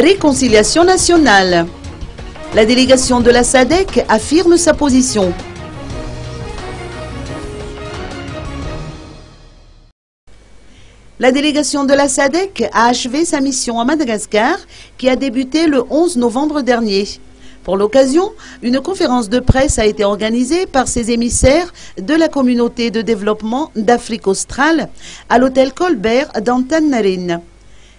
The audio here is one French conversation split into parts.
Réconciliation nationale. La délégation de la SADC affirme sa position. La délégation de la SADC a achevé sa mission à Madagascar qui a débuté le 11 novembre dernier. Pour l'occasion, une conférence de presse a été organisée par ses émissaires de la communauté de développement d'Afrique australe à l'hôtel Colbert d'Antananarivo.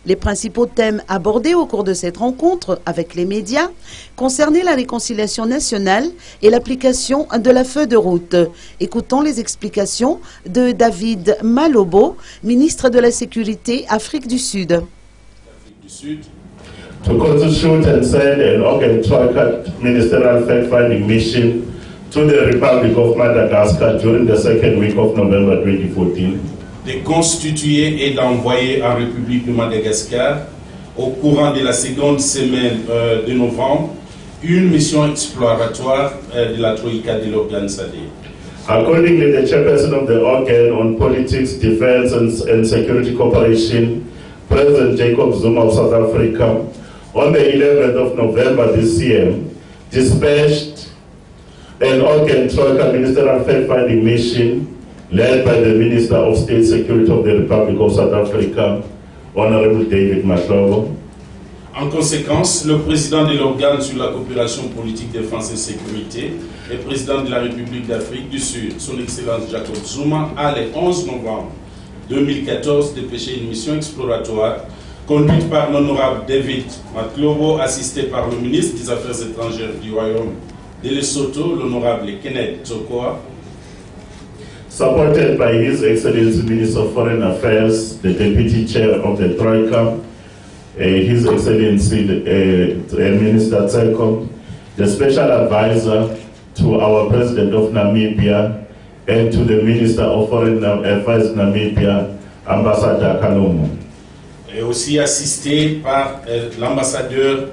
Les principaux thèmes abordés au cours de cette rencontre avec les médias concernaient la réconciliation nationale et l'application de la feuille de route. Écoutons les explications de David Malobo, ministre de la Sécurité Afrique du Sud. To constitute and send an organ tracker ministerial fact-finding mission to the Republic of Madagascar during the second week of November 2014. De constituer et d'envoyer en République de Madagascar au courant de la seconde semaine de novembre une mission exploratoire de la Troïka de l'organe SADC. Accordingly, the chairperson of the organ on politics, defense and security cooperation, President Jacob Zuma of South Africa, on the 11th of November this year, dispatched an organ troika ministerial fact-finding mission led by the Minister of State Security of the Republic of South Africa, Honorable David Mahlobo. En conséquence, le président de l'organe sur la coopération politique, défense et sécurité et président de la République d'Afrique du Sud, son Excellence Jacob Zuma, a le 11 novembre 2014 dépêché une mission exploratoire conduite par l'honorable David Mahlobo, assisté par le ministre des Affaires étrangères du Royaume de Lesotho, l'honorable Kenneth Tsokoa, supported by His Excellency Minister of Foreign Affairs, the Deputy Chair of the Troika, His Excellency Minister Tseko, the Special Advisor to our President of Namibia, and to the Minister of Foreign Affairs Namibia, Ambassador Kanomo. Et aussi assisté par l'ambassadeur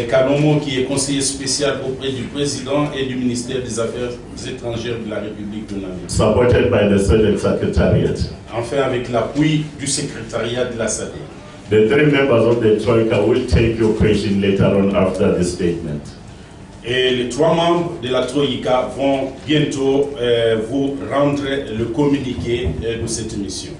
Kanomo, qui est conseiller spécial auprès du président et du ministère des Affaires étrangères de la République de Namibie. Supported by the SADC Secretariat. Enfin, avec l'appui du secrétariat de la SADC. The three members of the Troika will take your question later on after the statement. Et les trois membres de la Troïka vont bientôt vous rendre le communiqué de cette mission.